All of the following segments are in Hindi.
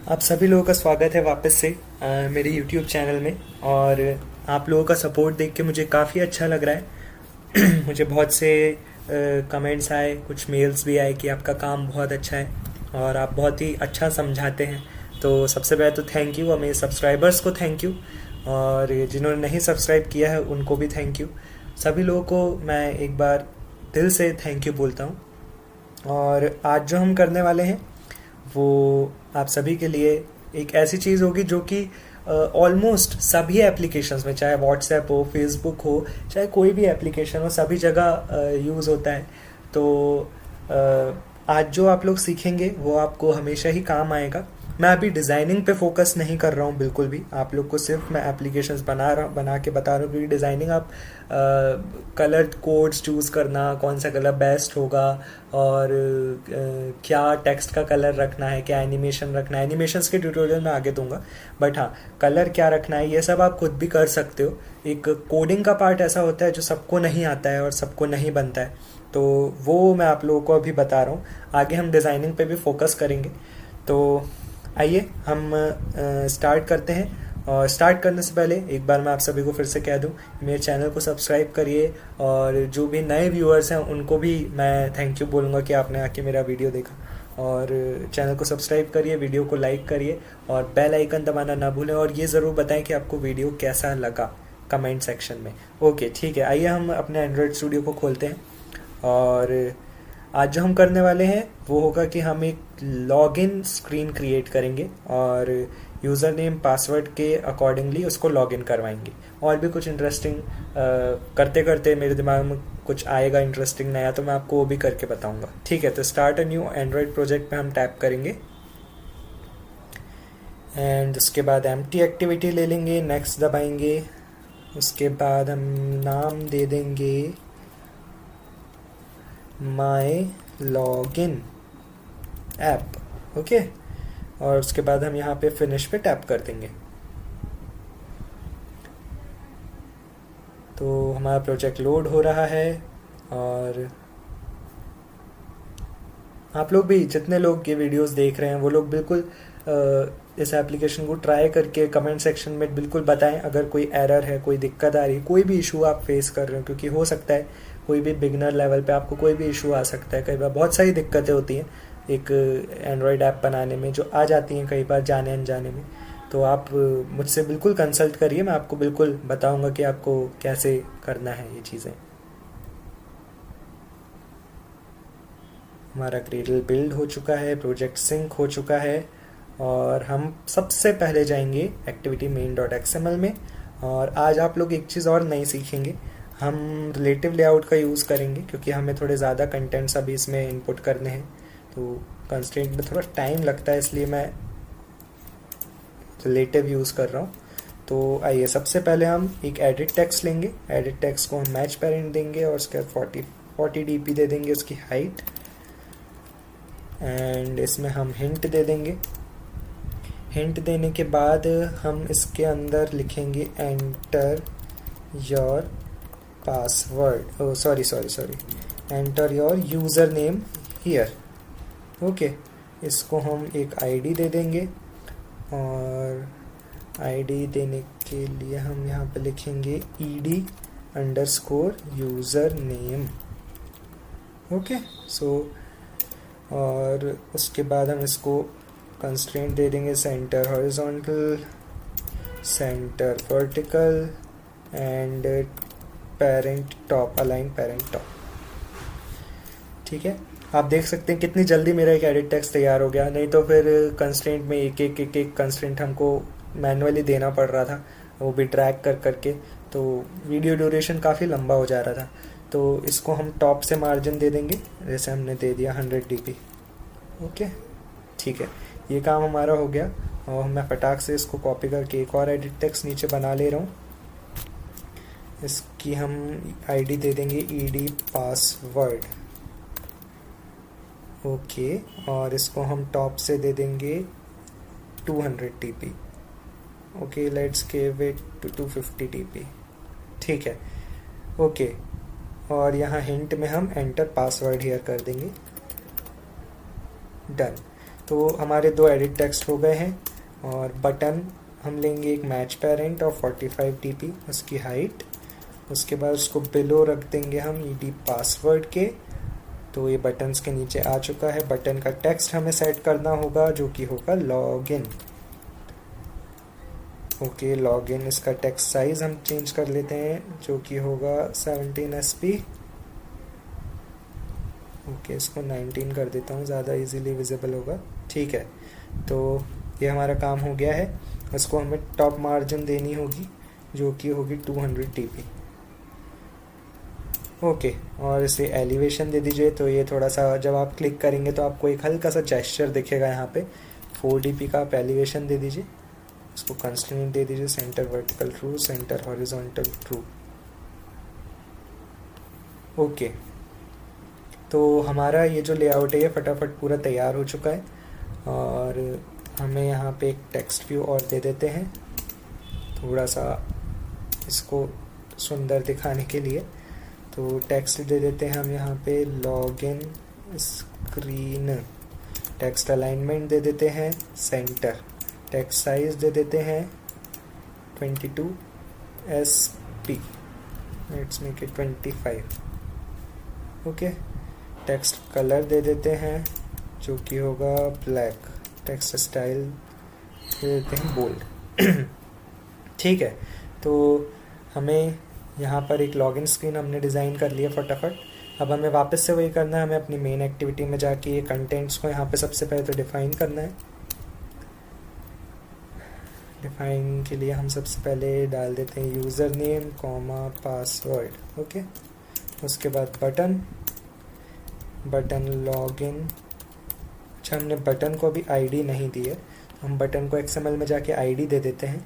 आप सभी लोगों का स्वागत है वापस से मेरे YouTube चैनल में। और आप लोगों का सपोर्ट देख के मुझे काफ़ी अच्छा लग रहा है। मुझे बहुत से कमेंट्स आए, कुछ मेल्स भी आए कि आपका काम बहुत अच्छा है और आप बहुत ही अच्छा समझाते हैं। तो सबसे पहले तो थैंक यू, और मेरे सब्सक्राइबर्स को थैंक यू, और जिन्होंने नहीं सब्सक्राइब किया है उनको भी थैंक यू। सभी लोगों को मैं एक बार दिल से थैंक यू बोलता हूँ। और आज जो हम करने वाले हैं वो आप सभी के लिए एक ऐसी चीज़ होगी जो कि ऑलमोस्ट सभी एप्लीकेशंस में, चाहे व्हाट्सएप हो, फेसबुक हो, चाहे कोई भी एप्लीकेशन हो, सभी जगह यूज़ होता है। तो आज जो आप लोग सीखेंगे वो आपको हमेशा ही काम आएगा। मैं अभी डिज़ाइनिंग पे फोकस नहीं कर रहा हूँ बिल्कुल भी, आप लोग को सिर्फ मैं एप्लीकेशंस बना के बता रहा हूँ, क्योंकि डिज़ाइनिंग आप कलर कोड्स चूज़ करना, कौन सा कलर बेस्ट होगा, और क्या टेक्स्ट का कलर रखना है, क्या एनिमेशन रखना है, एनिमेशंस के ट्यूटोरियल मैं आगे दूंगा। बट हाँ, कलर क्या रखना है ये सब आप खुद भी कर सकते हो। एक कोडिंग का पार्ट ऐसा होता है जो सबको नहीं आता है और सबको नहीं बनता है, तो वो मैं आप लोगों को अभी बता रहा हूँ। आगे हम डिज़ाइनिंग पे भी फोकस करेंगे। तो आइए हम स्टार्ट करते हैं। और स्टार्ट करने से पहले एक बार मैं आप सभी को फिर से कह दूं, मेरे चैनल को सब्सक्राइब करिए, और जो भी नए व्यूअर्स हैं उनको भी मैं थैंक यू बोलूँगा कि आपने आके मेरा वीडियो देखा। और चैनल को सब्सक्राइब करिए, वीडियो को लाइक करिए, और बेल आइकन दबाना ना भूलें, और ये ज़रूर बताएं कि आपको वीडियो कैसा लगा कमेंट सेक्शन में। ओके, ठीक है, आइए हम अपने एंड्रॉयड स्टूडियो को खोलते हैं। और आज जो हम करने वाले हैं वो होगा कि हम एक लॉगिन स्क्रीन क्रिएट करेंगे और यूज़र नेम पासवर्ड के अकॉर्डिंगली उसको लॉगिन करवाएंगे। और भी कुछ इंटरेस्टिंग करते करते मेरे दिमाग में कुछ आएगा इंटरेस्टिंग नया, तो मैं आपको वो भी करके बताऊंगा। ठीक है, तो start a new Android project पे हम टैप करेंगे, एंड उसके बाद एम्प्टी एक्टिविटी ले लेंगे, नेक्स्ट दबाएंगे। उसके बाद हम नाम दे देंगे माई लॉगिन ऐप। ओके, और उसके बाद हम यहाँ पे फिनिश पे टैप कर देंगे। तो हमारा प्रोजेक्ट लोड हो रहा है। और आप लोग भी, जितने लोग ये वीडियोस देख रहे हैं वो लोग बिल्कुल इस एप्लीकेशन को ट्राई करके कमेंट सेक्शन में बिल्कुल बताएं अगर कोई एरर है, कोई दिक्कत आ रही है, कोई भी इशू आप फेस कर रहे हो, क्योंकि हो सकता है कोई भी बिगनर लेवल पे आपको कोई भी इशू आ सकता है। कई बार बहुत सारी दिक्कतें होती हैं एक एंड्रॉयड ऐप बनाने में, जो आ जाती हैं कई बार जाने अनजाने में। तो आप मुझसे बिल्कुल कंसल्ट करिए, मैं आपको बिल्कुल बताऊंगा कि आपको कैसे करना है ये चीज़ें। हमारा ग्रेडल बिल्ड हो चुका है, प्रोजेक्ट सिंक हो चुका है, और हम सबसे पहले जाएंगे एक्टिविटी मेन डॉट एक्सएमएल में। और आज आप लोग एक चीज़ और नई सीखेंगे, हम रिलेटिव लेआउट का यूज़ करेंगे, क्योंकि हमें थोड़े ज़्यादा कंटेंट्स अभी इसमें इनपुट करने हैं। तो कंस्ट्रेंट में थोड़ा टाइम लगता है, इसलिए मैं रिलेटिव यूज़ कर रहा हूँ। तो आइए, सबसे पहले हम एक एडिट टेक्स्ट लेंगे, एडिट टेक्स्ट को हम मैच पेरेंट देंगे, और उसके बाद 40 डीपी दे देंगे उसकी हाइट, एंड इसमें हम हिंट दे देंगे। हिंट देने के बाद हम इसके अंदर लिखेंगे enter your password, sorry enter your user name here. Okay, इसको हम एक आईडी दे देंगे, और आईडी देने के लिए हम यहाँ पे लिखेंगे ed_यूज़र नेम। ओके, सो और उसके बाद हम इसको कंस्ट्रेंट दे देंगे centre horizontal, centre vertical, and parent top, align parent top. ठीक है, आप देख सकते हैं कितनी जल्दी मेरा एक एडिट टेक्स्ट तैयार हो गया। नहीं तो फिर कंस्ट्रेंट में एक कंस्ट्रेंट हमको मैनुअली देना पड़ रहा था, वो भी ड्रैग कर करके, तो वीडियो ड्यूरेशन काफ़ी लंबा हो जा रहा था। तो इसको हम टॉप से मार्जिन दे देंगे, जैसे हमने दे दिया 100 dp। ओके, ठीक है, ये काम हमारा हो गया। और मैं फटाक से इसको कॉपी करके एक और एडिट टेक्स्ट नीचे बना ले रहा हूँ। इसकी हम आईडी दे देंगे ed पासवर्ड। ओके, और इसको हम टॉप से दे देंगे 200 dp। Okay, let's give it to 250 dp। ठीक है, ओके, और यहाँ हिंट में हम एंटर पासवर्ड हियर कर देंगे। डन। तो हमारे 2 एडिट टेक्स्ट हो गए हैं। और बटन हम लेंगे एक मैच पेरेंट और 45 dp उसकी हाइट। उसके बाद उसको बिलो रख देंगे हम ed पासवर्ड के। तो ये बटन्स के नीचे आ चुका है। बटन का टेक्स्ट हमें सेट करना होगा जो कि होगा लॉगिन। Okay, login. इसका टेक्स्ट साइज हम चेंज कर लेते हैं जो कि होगा 17 sp। ओके, इसको 19 कर देता हूँ, ज़्यादा इजीली विजिबल होगा। ठीक है, तो ये हमारा काम हो गया है। इसको हमें टॉप मार्जिन देनी होगी जो कि होगी 200 dp। ओके, और इसे एलिवेशन दे दीजिए। तो ये थोड़ा सा जब आप क्लिक करेंगे तो आपको एक हल्का सा जेस्चर दिखेगा यहाँ पे। 4 dp का आप एलिवेशन दे दीजिए। इसको कंस्ट्रेंट दे दीजिए centre vertical true, centre horizontal true. Okay, तो हमारा ये जो लेआउट है ये फटाफट पूरा तैयार हो चुका है। और हमें यहाँ पे एक टेक्स्ट व्यू और दे देते हैं थोड़ा सा इसको सुंदर दिखाने के लिए। तो टेक्स्ट दे देते हैं हम यहाँ पे लॉगिन स्क्रीन। टेक्स्ट अलाइनमेंट दे देते हैं सेंटर। टेक्स्ट साइज दे देते हैं 22 sp। Let's make it 25। Okay, text colour दे देते हैं जो कि होगा ब्लैक। टेक्स्ट स्टाइल दे देते हैं बोल्ड। ठीक है, तो हमें यहाँ पर एक लॉगिन स्क्रीन हमने डिज़ाइन कर लिया फटाफट। अब हमें वापस से वही करना है। हमें अपनी मेन एक्टिविटी में जाके ये कंटेंट्स को यहाँ पे सबसे पहले तो डिफाइन करना है। डिफाइन के लिए हम सबसे पहले डाल देते हैं user name comma password. Okay, उसके बाद बटन लॉगिन। अच्छा, हमने बटन को अभी आईडी नहीं दी है, हम बटन को XML में जाके आईडी दे देते हैं।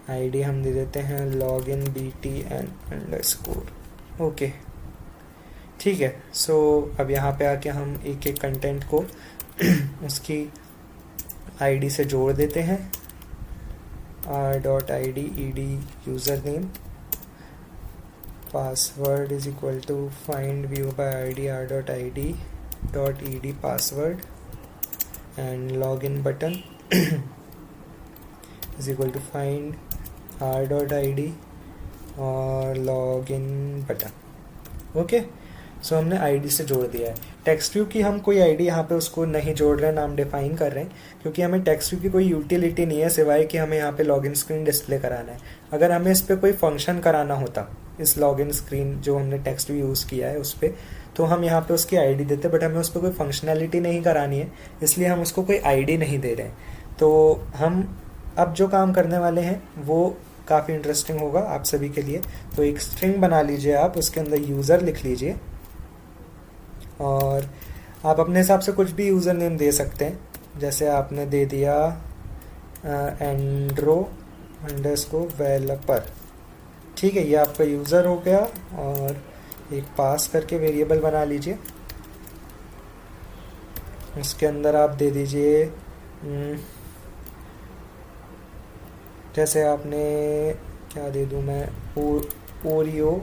आईडी हम दे देते हैं लॉगिन btn_। ओके, ठीक है। सो अब यहाँ पे आके हम एक एक कंटेंट को उसकी आईडी से जोड़ देते हैं। r.id ed user name password is equal to find view by id r.id .ed password and login button is equal to find r.id और login button। ओके, सो हमने आईडी से जोड़ दिया है। टेक्स्ट व्यू की हम कोई आईडी यहाँ पे उसको नहीं जोड़ रहे हैं, नाम डिफाइन कर रहे हैं, क्योंकि हमें टेक्स्ट व्यू की कोई यूटिलिटी नहीं है सिवाय कि हमें यहाँ पे लॉगिन स्क्रीन डिस्प्ले कराना है। अगर हमें इस पर कोई फंक्शन कराना होता, इस लॉगिन स्क्रीन जो हमने टेक्स्ट व्यू यूज़ किया है उस पर, तो हम यहाँ पे उसकी आईडी देते, बट हमें उस पर कोई फंक्शनैलिटी नहीं करानी है, इसलिए हम उसको कोई आईडी नहीं दे रहे हैं। तो हम अब जो काम करने वाले हैं वो काफ़ी इंटरेस्टिंग होगा आप सभी के लिए। तो एक स्ट्रिंग बना लीजिए आप, उसके अंदर यूज़र लिख लीजिए और आप अपने हिसाब से कुछ भी यूज़र नेम दे सकते हैं। जैसे आपने दे दिया andro_developer। ठीक है, ये आपका यूज़र हो गया। और एक पास करके वेरिएबल बना लीजिए, उसके अंदर आप दे दीजिए जैसे आपने क्या दे दूँ मैं, ओरियो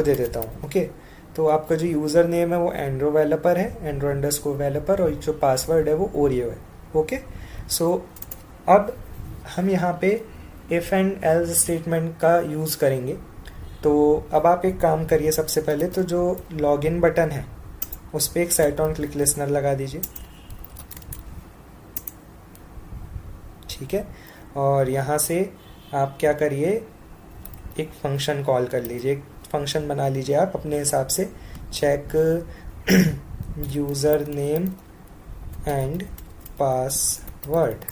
दे देता हूँ। ओके, तो आपका जो यूज़र नेम है वो andro_developer है, andro_developer, और जो पासवर्ड है वो ओरियो है। ओके, सो अब हम यहाँ पे इफ़ एंड एल्स स्टेटमेंट का यूज़ करेंगे। तो अब आप एक काम करिए, सबसे पहले तो जो लॉगिन बटन है उस पर एक सेट ऑन क्लिक लिसनर लगा दीजिए। ठीक है, और यहाँ से आप क्या करिए, एक फंक्शन कॉल कर लीजिए, एक फंक्शन बना लीजिए आप अपने हिसाब से, check user name and password.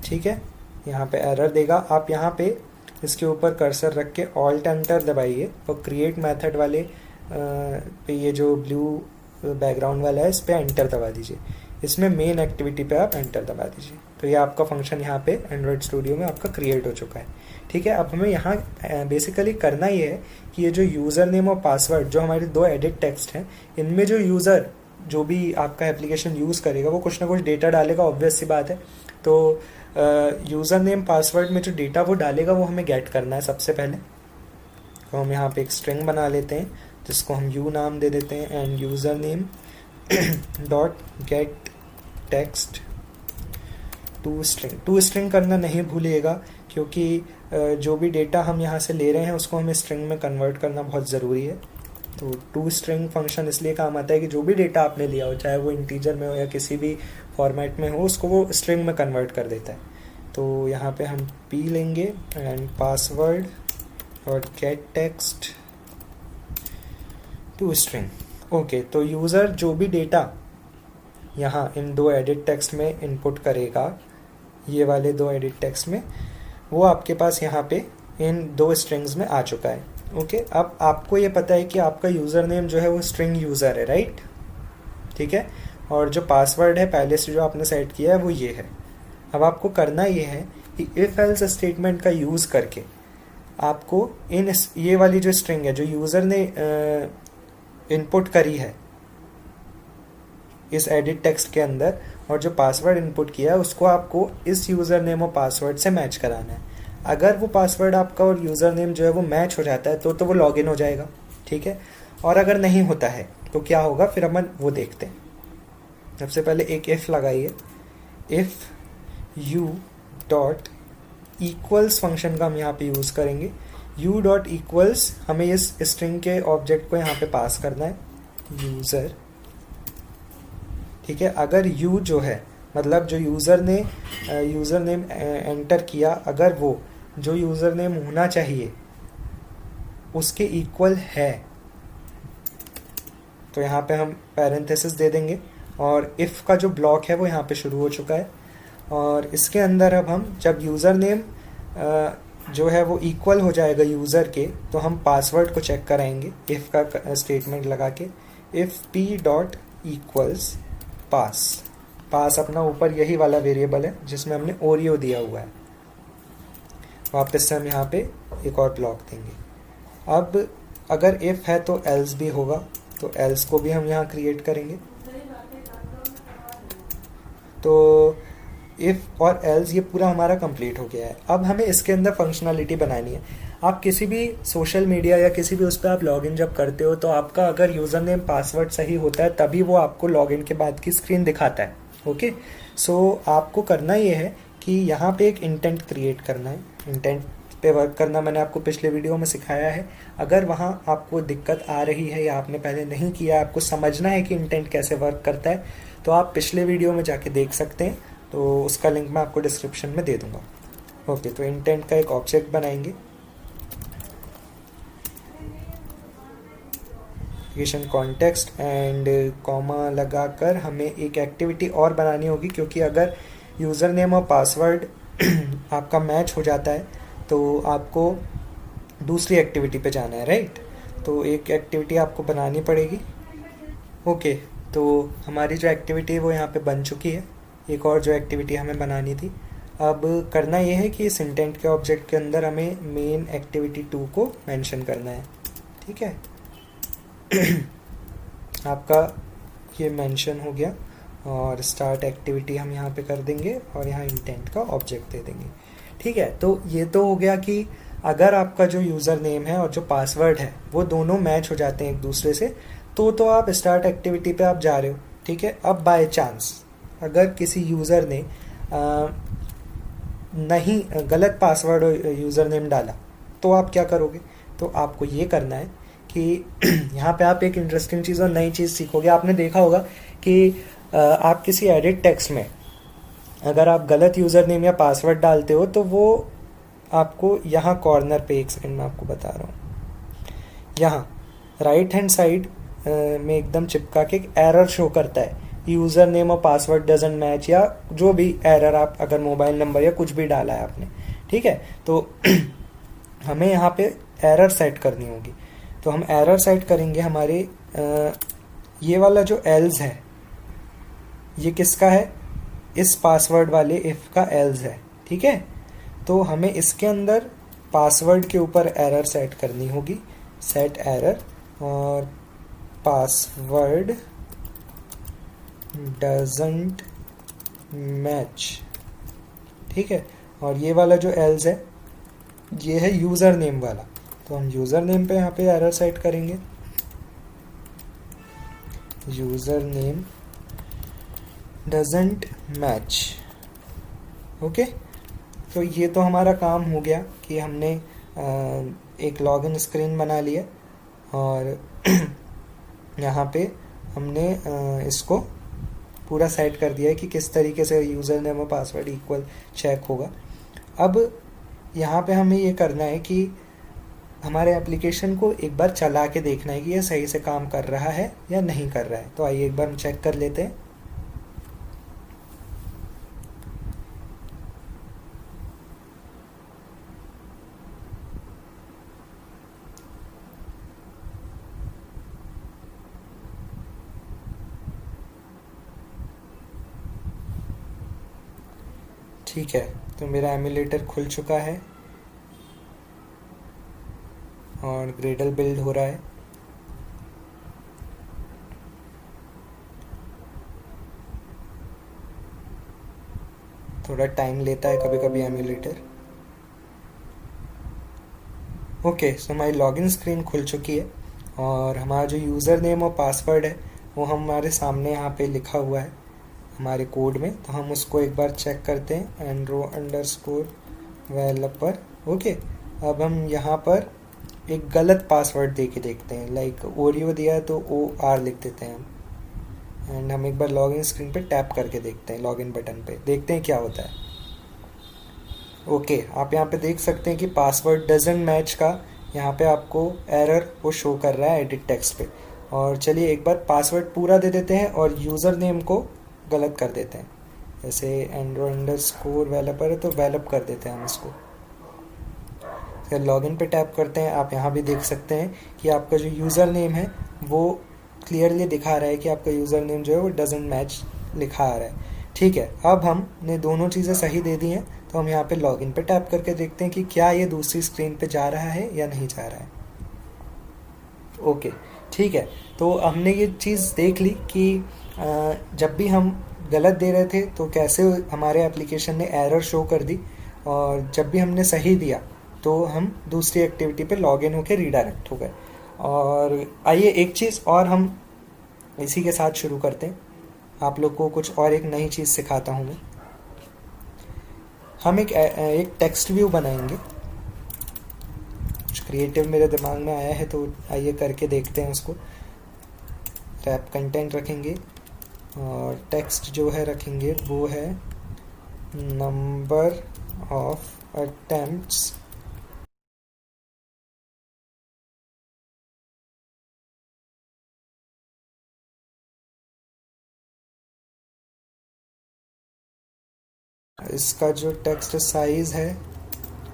ठीक है, यहाँ पे एरर देगा। आप यहाँ पे इसके ऊपर कर्सर रख के ऑल्ट एंटर दबाइए और क्रिएट मेथड वाले पे ये जो ब्लू बैकग्राउंड वाला है इस पे एंटर दबा दीजिए। इसमें मेन एक्टिविटी पे आप एंटर दबा दीजिए। तो ये आपका फंक्शन यहाँ पे एंड्रॉयड स्टूडियो में आपका क्रिएट हो चुका है। ठीक है, अब हमें यहाँ बेसिकली करना ये है कि ये जो यूज़र नेम और पासवर्ड जो हमारे 2 एडिट टेक्स्ट हैं, इनमें जो यूज़र जो भी आपका एप्लीकेशन यूज़ करेगा वो कुछ ना कुछ डेटा डालेगा, ऑब्वियस सी बात है। तो यूज़र नेम पासवर्ड में जो डेटा वो डालेगा वो हमें गेट करना है सबसे पहले। तो हम यहाँ पे एक स्ट्रिंग बना लेते हैं जिसको हम यू नाम दे देते हैं, and user name dot get text to string करना नहीं भूलिएगा, क्योंकि जो भी डेटा हम यहाँ से ले रहे हैं उसको हमें स्ट्रिंग में कन्वर्ट करना बहुत ज़रूरी है। तो टू स्ट्रिंग फंक्शन इसलिए काम आता है कि जो भी डेटा आपने लिया हो, चाहे वो इंटीजर में हो या किसी भी फॉर्मेट में हो, उसको वो स्ट्रिंग में कन्वर्ट कर देता है। तो यहाँ पे हम p लेंगे एंड पासवर्ड और get text to string. Okay, तो यूज़र जो भी डेटा यहाँ इन दो एडिट टेक्स्ट में इनपुट करेगा, ये वाले दो एडिट टेक्स्ट में, वो आपके पास यहाँ पे इन दो स्ट्रिंग्स में आ चुका है। ओके, अब आपको ये पता है कि आपका यूज़र नेम जो है वो स्ट्रिंग यूज़र है, राइट? ठीक है, और जो पासवर्ड है पहले से जो आपने सेट किया है वो ये है। अब आपको करना ये है कि इफ एल्स स्टेटमेंट का यूज़ करके आपको ये वाली जो स्ट्रिंग है जो यूज़र ने इनपुट करी है इस एडिट टेक्स्ट के अंदर, और जो पासवर्ड इनपुट किया है उसको आपको इस यूज़र नेम और पासवर्ड से मैच कराना है। अगर वो पासवर्ड आपका और यूज़र नेम जो है वो मैच हो जाता है तो वो लॉगिन हो जाएगा, ठीक है। और अगर नहीं होता है तो क्या होगा, फिर अपन वो देखते हैं। सबसे पहले एक इफ़ लगाइए, if U dot equals function का हम यहाँ पे यूज़ करेंगे। यू डॉट इक्वल्स हमें इस स्ट्रिंग के ऑब्जेक्ट को यहाँ पे पास करना है, यूज़र, ठीक है। अगर यू जो है मतलब जो यूज़र नेम एंटर किया, अगर वो जो यूज़र नेम होना चाहिए उसके इक्वल है तो यहाँ पे हम पैरेंथेसिस दे देंगे, और इफ़ का जो ब्लॉक है वो यहाँ पे शुरू हो चुका है। और इसके अंदर अब हम जब यूज़र नेम जो है वो इक्वल हो जाएगा यूज़र के, तो हम पासवर्ड को चेक कराएंगे इफ़ का स्टेटमेंट लगा के। इफ़ p डॉट इक्वल्स पास अपना ऊपर यही वाला वेरिएबल है जिसमें हमने ओरियो दिया हुआ है, वापस से हम यहाँ पे एक और ब्लॉक देंगे। अब अगर इफ़ है तो एल्स भी होगा, तो एल्स को भी हम यहाँ क्रिएट करेंगे। तो इफ़ और एल्स ये पूरा हमारा कंप्लीट हो गया है। अब हमें इसके अंदर फंक्शनलिटी बनानी है। आप किसी भी सोशल मीडिया या किसी भी उस पर आप लॉगिन जब करते हो तो आपका अगर यूज़र नेम पासवर्ड सही होता है तभी वो आपको लॉगिन के बाद की स्क्रीन दिखाता है। ओके, सो आपको करना ये है कि यहाँ पे एक इंटेंट क्रिएट करना है। इंटेंट पे वर्क करना मैंने आपको पिछले वीडियो में सिखाया है। अगर वहाँ आपको दिक्कत आ रही है या आपने पहले नहीं किया, आपको समझना है कि इंटेंट कैसे वर्क करता है, तो आप पिछले वीडियो में जाके देख सकते हैं, तो उसका लिंक मैं आपको डिस्क्रिप्शन में दे दूंगा। ओके, तो इंटेंट का एक ऑब्जेक्ट बनाएंगे, कॉन्टेक्स्ट एंड कॉमा लगाकर हमें एक एक्टिविटी और बनानी होगी, क्योंकि अगर यूज़र नेम और पासवर्ड आपका मैच हो जाता है तो आपको दूसरी एक्टिविटी पे जाना है, राइट? तो एक एक्टिविटी आपको बनानी पड़ेगी। ओके, तो हमारी जो एक्टिविटी है वो यहाँ पे बन चुकी है। एक और जो एक्टिविटी हमें बनानी थी, अब करना ये है कि इस इंटेंट के ऑब्जेक्ट के अंदर हमें मेन एक्टिविटी 2 को मेंशन करना है, ठीक है। आपका ये मेंशन हो गया, और स्टार्ट एक्टिविटी हम यहाँ पे कर देंगे और यहाँ इंटेंट का ऑब्जेक्ट दे देंगे, ठीक है। तो ये तो हो गया कि अगर आपका जो यूज़र नेम है और जो पासवर्ड है वो दोनों मैच हो जाते हैं एक दूसरे से, तो आप स्टार्ट एक्टिविटी पे आप जा रहे हो, ठीक है। अब बाय चांस अगर किसी यूज़र ने नहीं गलत पासवर्ड और यूज़र नेम डाला तो आप क्या करोगे? तो आपको ये करना है कि यहाँ पे आप एक इंटरेस्टिंग चीज़ और नई चीज़ सीखोगे। आपने देखा होगा कि आप किसी एडिट टेक्स्ट में अगर आप गलत यूज़र नेम या पासवर्ड डालते हो तो वो आपको यहाँ कॉर्नर पे, एक सेकंड में आपको बता रहा हूँ, यहाँ राइट हैंड साइड में एकदम चिपका के एक एरर शो करता है, यूज़र नेम और पासवर्ड डजंट मैच, या जो भी एरर आप अगर मोबाइल नंबर या कुछ भी डाला है आपने, ठीक है। तो हमें यहाँ पे एरर सेट करनी होगी। तो हम एरर सेट करेंगे हमारे ये वाला जो एल्स है ये किसका है? इस पासवर्ड वाले इफ़ का एल्स है, ठीक है। तो हमें इसके अंदर पासवर्ड के ऊपर एरर सेट करनी होगी, सेट एरर, और पासवर्ड डजंट मैच, ठीक है। और ये वाला जो एल्स है ये है यूज़र नेम वाला, तो हम यूज़र नेम पे यहाँ पे एरर सेट करेंगे, user name doesn't match. Okay, तो ये तो हमारा काम हो गया कि हमने एक लॉगिन स्क्रीन बना लिया और यहाँ पे हमने इसको पूरा सेट कर दिया है कि किस तरीके से यूज़र नेम और पासवर्ड इक्वल चेक होगा। अब यहाँ पे हमें ये करना है कि हमारे एप्लीकेशन को एक बार चला के देखना है कि ये सही से काम कर रहा है या नहीं कर रहा है। तो आइए एक बार हम चेक कर लेते हैं। ठीक है, तो मेरा एमुलेटर खुल चुका है और ग्रेडल बिल्ड हो रहा है। थोड़ा टाइम लेता है कभी कभी एमुलेटर। ओके, सो हमारी लॉगिन स्क्रीन खुल चुकी है और हमारा जो यूज़र नेम और पासवर्ड है वो हमारे सामने यहाँ पे लिखा हुआ है हमारे कोड में। तो हम उसको एक बार चेक करते हैं, andro_developer। ओके, अब हम यहाँ पर एक गलत पासवर्ड दे के देखते हैं, लाइक ओरियो दिया है तो OR लिख देते हैं हम। एंड हम एक बार लॉगिन स्क्रीन पे टैप करके देखते हैं, लॉगिन बटन पे देखते हैं क्या होता है। ओके, आप यहाँ पे देख सकते हैं कि पासवर्ड डजंट मैच का यहाँ पे आपको एरर वो शो कर रहा है एडिट टेक्स्ट पे। और चलिए एक बार पासवर्ड पूरा दे देते हैं और यूज़र नेम को गलत कर देते हैं। जैसे andro_developer है तो वेलप कर देते हैं हम इसको। फिर लॉगिन पे टैप करते हैं। आप यहाँ भी देख सकते हैं कि आपका जो यूज़र नेम है वो क्लियरली दिखा रहा है कि आपका यूज़र नेम जो है वो डजंट मैच लिखा आ रहा है। ठीक है, अब हमने दोनों चीज़ें सही दे दी हैं तो हम यहाँ पे लॉगिन पे टैप करके देखते हैं कि क्या ये दूसरी स्क्रीन पे जा रहा है या नहीं जा रहा है। ओके, ठीक है, तो हमने ये चीज़ देख ली कि जब भी हम गलत दे रहे थे तो कैसे हमारे एप्लीकेशन ने एरर शो कर दी, और जब भी हमने सही दिया तो हम दूसरी एक्टिविटी पे लॉगिन होकर रीडायरेक्ट हो गए। और आइए एक चीज़ और हम इसी के साथ शुरू करते हैं। आप लोग को कुछ और एक नई चीज़ सिखाता हूँ मैं। हम एक टेक्स्ट व्यू बनाएंगे। कुछ क्रिएटिव मेरे दिमाग में आया है तो आइए करके देखते हैं उसको। रैप कंटेंट रखेंगे और टेक्स्ट जो है रखेंगे वो है नंबर ऑफ अटेम्प्ट्स इसका जो टेक्स्ट साइज है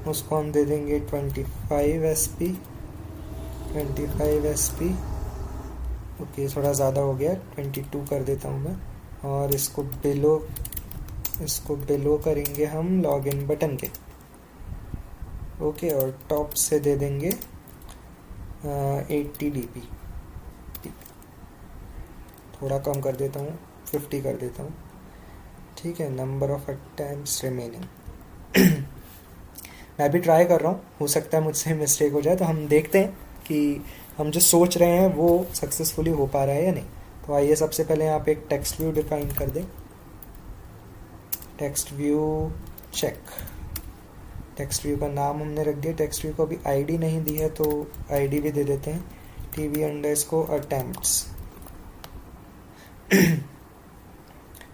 उसको हम दे देंगे 25 SP। 25 SP। ओके, थोड़ा ज़्यादा हो गया, 22 कर देता हूँ मैं। और इसको बिलो करेंगे हम लॉगिन बटन के। ओके, और टॉप से दे देंगे 80 dp। थोड़ा कम कर देता हूँ, 50 कर देता हूँ। ठीक है, नंबर ऑफ अटेम्प्ट्स रिमेनिंग। मैं भी ट्राई कर रहा हूँ, हो सकता है मुझसे मिस्टेक हो जाए, तो हम देखते हैं कि हम जो सोच रहे हैं वो सक्सेसफुली हो पा रहा है या नहीं। तो आइए सबसे पहले यहाँ पे एक टेक्स्ट व्यू डिफाइन कर दें। Text view check. Text view का नाम हमने रख दिया। टेक्स्ट व्यू को अभी आईडी नहीं दी है तो आईडी भी दे देते हैं, tv_attempts।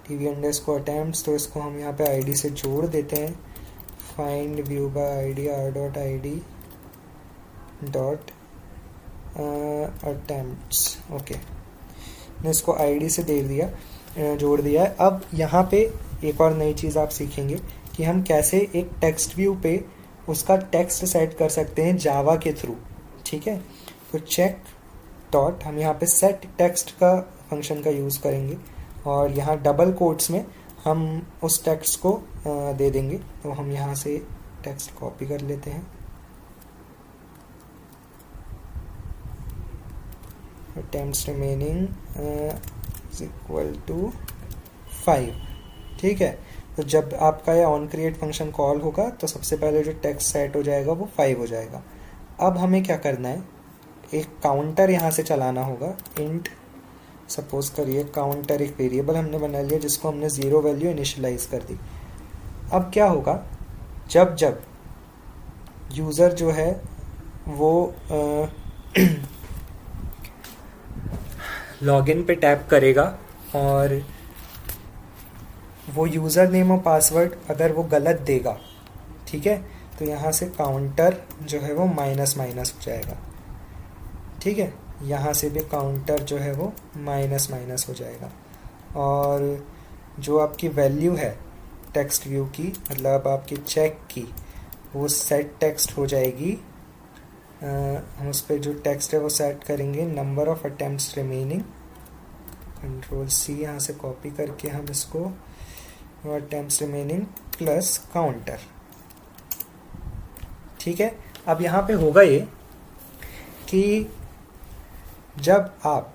tv_attempts, तो इसको हम यहाँ पे आईडी से जोड़ देते हैं। Find view bye ID r.id attempts। Okay, मैं इसको आईडी से दे दिया, जोड़ दिया है। अब यहाँ पे एक और नई चीज़ आप सीखेंगे कि हम कैसे एक टेक्स्ट व्यू पे उसका टेक्स्ट सेट कर सकते हैं जावा के थ्रू। ठीक है, तो चेक डॉट हम यहाँ पे सेट टेक्स्ट का फंक्शन का यूज़ करेंगे और यहाँ डबल कोट्स में हम उस टेक्स्ट को दे देंगे। तो हम यहाँ से टेक्स्ट कॉपी कर लेते हैं। attempts remaining is equal to 5। ठीक है, तो जब आपका ये ऑन क्रिएट फंक्शन कॉल होगा तो सबसे पहले जो टेक्स्ट सेट हो जाएगा वो 5 हो जाएगा। अब हमें क्या करना है, एक काउंटर यहाँ से चलाना होगा, इंट सपोज करिए काउंटर एक वेरिएबल हमने बना लिया जिसको हमने 0 वैल्यू इनिशियलाइज कर दी। अब क्या होगा, जब जब यूज़र जो है वो लॉगिन पे टैप करेगा और वो यूज़र नेम और पासवर्ड अगर वो गलत देगा, ठीक है, तो यहाँ से काउंटर जो है वो माइनस माइनस हो जाएगा। ठीक है, यहाँ से भी काउंटर जो है वो माइनस माइनस हो जाएगा। और जो आपकी वैल्यू है टेक्स्ट व्यू की, मतलब आपकी चेक की, वो सेट टेक्स्ट हो जाएगी। हम उस पर जो टेक्स्ट है वो सेट करेंगे number of attempts remaining, control C यहाँ से कॉपी करके हम इसको अटेम्प्ट्स रिमेनिंग प्लस काउंटर। ठीक है, अब यहाँ पे होगा ये कि जब आप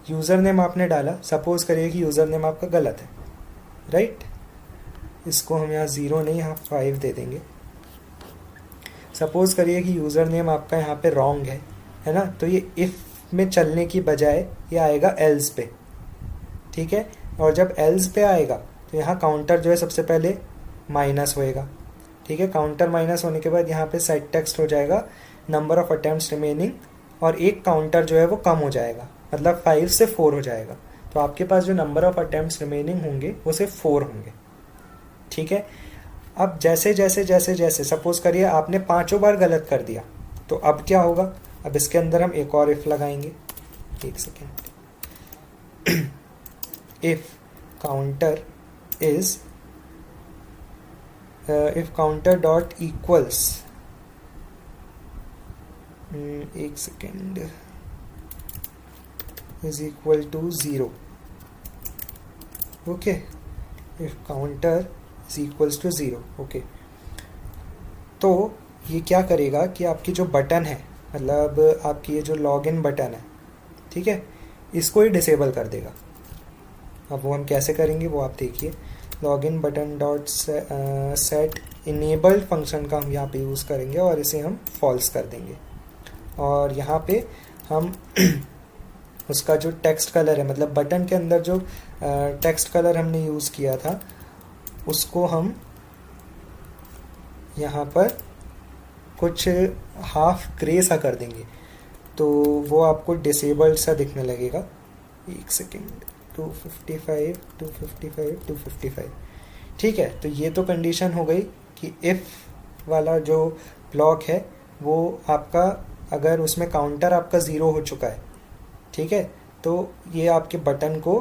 यूज़र नेम आपने डाला, सपोज करिए कि यूज़र नेम आपका गलत है, राइट, इसको हम यहाँ 0 नहीं, यहाँ 5 दे देंगे। सपोज करिए कि यूज़र नेम आपका यहाँ पे रॉन्ग है ना, तो ये इफ़ में चलने की बजाय ये आएगा एल्स पे। ठीक है, और जब एल्स पे आएगा तो यहाँ काउंटर जो है सबसे पहले माइनस होएगा। ठीक है, काउंटर माइनस होने के बाद यहाँ पे सेट टेक्स्ट हो जाएगा नंबर ऑफ अटेम्प्ट्स रिमेनिंग, और एक काउंटर जो है वो कम हो जाएगा, मतलब 5 से 4 हो जाएगा। तो आपके पास जो नंबर ऑफ अटेम्प्ट्स रिमेनिंग होंगे वो सिर्फ 4 होंगे। ठीक है, अब जैसे जैसे जैसे जैसे सपोज करिए आपने 5 बार गलत कर दिया, तो अब क्या होगा, अब इसके अंदर हम एक और इफ लगाएंगे। एक सेकेंड, if counter is if counter dot equals, एक सेकेंड, is equal to 0। Okay, if counter is equals to 0। Okay, तो ये क्या करेगा कि आपकी जो बटन है, मतलब आपकी ये जो लॉगिन बटन है, ठीक है, इसको ही डिसेबल कर देगा। अब वो हम कैसे करेंगे वो आप देखिए। Login button dot set enabled function का हम यहाँ पे यूज़ करेंगे और इसे हम फॉल्स कर देंगे। और यहाँ पे हम उसका जो टेक्स्ट कलर है, मतलब बटन के अंदर जो टेक्स्ट कलर हमने यूज़ किया था, उसको हम यहाँ पर कुछ हाफ ग्रे सा कर देंगे, तो वो आपको डिसेबल्ड सा दिखने लगेगा। एक सेकेंड, 255 255 255। ठीक है, तो ये तो कंडीशन हो गई कि इफ़ वाला जो ब्लॉक है वो आपका, अगर उसमें काउंटर आपका 0 हो चुका है, ठीक है, तो ये आपके बटन को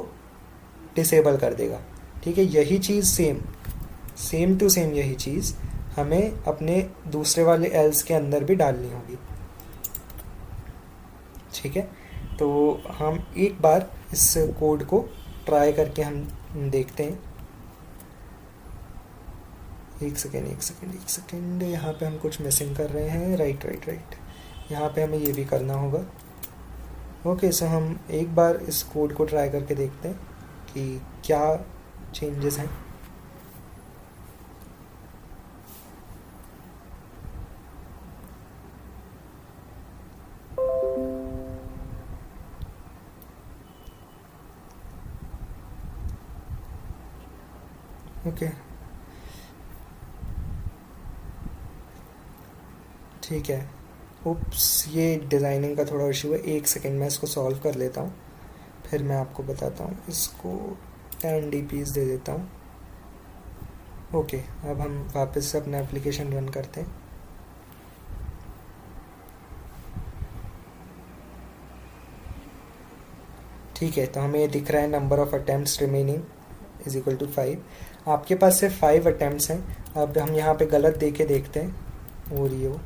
डिसेबल कर देगा। ठीक है, यही चीज़ सेम टू सेम यही चीज़ हमें अपने दूसरे वाले एल्स के अंदर भी डालनी होगी। ठीक है, तो हम एक बार इस कोड को ट्राई करके हम देखते हैं। एक सेकेंड, यहाँ पे हम कुछ मिसिंग कर रहे हैं। राइट, यहाँ पे हमें ये भी करना होगा। ओके, सो हम एक बार इस कोड को ट्राई करके देखते हैं कि क्या चेंजेस हैं। ओके, ठीक है। उप्स, ये डिज़ाइनिंग का थोड़ा इशू है। एक सेकेंड, मैं इसको सॉल्व कर लेता हूँ, फिर मैं आपको बताता हूँ। इसको 10 dps दे देता हूँ। ओके, अब हम वापस से अपना एप्लीकेशन रन करते हैं। ठीक है, तो हमें ये दिख रहा है number of attempts remaining is equal to 5। आपके पास सिर्फ 5 अटेम्प्ट्स हैं। अब हम यहाँ पे गलत दे के देखते हैं। ओरियो,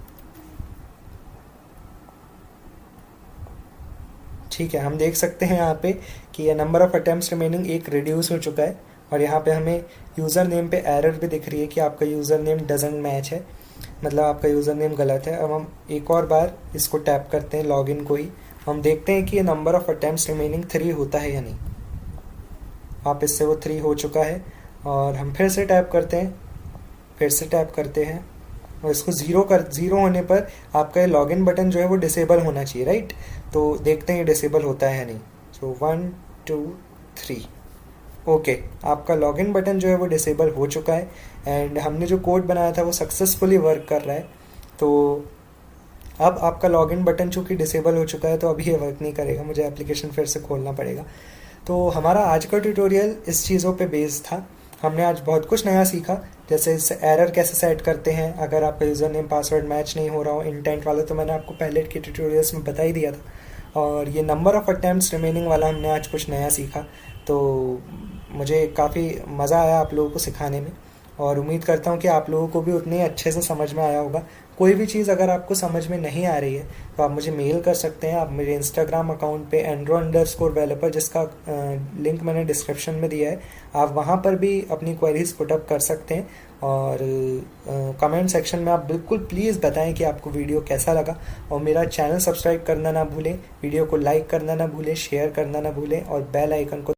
ठीक है, हम देख सकते हैं यहाँ पे कि ये नंबर ऑफ अटेम्प्ट्स रिमेनिंग एक रिड्यूस हो चुका है, और यहाँ पे हमें यूज़र नेम पे एरर भी दिख रही है कि आपका यूज़र नेम डजंट मैच है, मतलब आपका यूज़र नेम गलत है। अब हम एक और बार इसको टैप करते हैं, लॉगिन को ही, हम देखते हैं कि ये नंबर ऑफ अटेम्प्ट्स रिमेनिंग 3 होता है या नहीं। आप इससे वो 3 हो चुका है, और हम फिर से टैप करते हैं, फिर से टैप करते हैं, और इसको 0 होने पर आपका ये लॉगिन बटन जो है वो डिसेबल होना चाहिए, राइट। तो देखते हैं ये डिसेबल होता है या नहीं। सो 1 2 3 ओके, आपका लॉगिन बटन जो है वो डिसेबल हो चुका है एंड हमने जो कोड बनाया था वो सक्सेसफुली वर्क कर रहा है। तो अब आपका लॉगिन बटन चूँकि डिसेबल हो चुका है तो अभी ये वर्क नहीं करेगा, मुझे एप्लीकेशन फिर से खोलना पड़ेगा। तो हमारा आज का ट्यूटोरियल इस चीज़ों पे बेस्ड था। हमने आज बहुत कुछ नया सीखा, जैसे इस एरर कैसे सेट करते हैं अगर आपका यूज़र नेम पासवर्ड मैच नहीं हो रहा हो, इंटेंट वाला तो मैंने आपको पहले के ट्यूटोरियल्स में बता ही दिया था। और ये नंबर ऑफ़ अटैम्प्ट्स रिमेनिंग वाला हमने आज कुछ नया सीखा। तो मुझे काफ़ी मज़ा आया आप लोगों को सिखाने में और उम्मीद करता हूँ कि आप लोगों को भी उतने अच्छे से समझ में आया होगा। कोई भी चीज़ अगर आपको समझ में नहीं आ रही है तो आप मुझे मेल कर सकते हैं। आप मेरे इंस्टाग्राम अकाउंट पे andro_developer, जिसका लिंक मैंने डिस्क्रिप्शन में दिया है, आप वहाँ पर भी अपनी क्वेरीज पुटअप कर सकते हैं। और कमेंट सेक्शन में आप बिल्कुल प्लीज़ बताएं कि आपको वीडियो कैसा लगा। और मेरा चैनल सब्सक्राइब करना ना भूलें, वीडियो को लाइक करना ना भूलें, शेयर करना ना भूलें और बेल आइकन को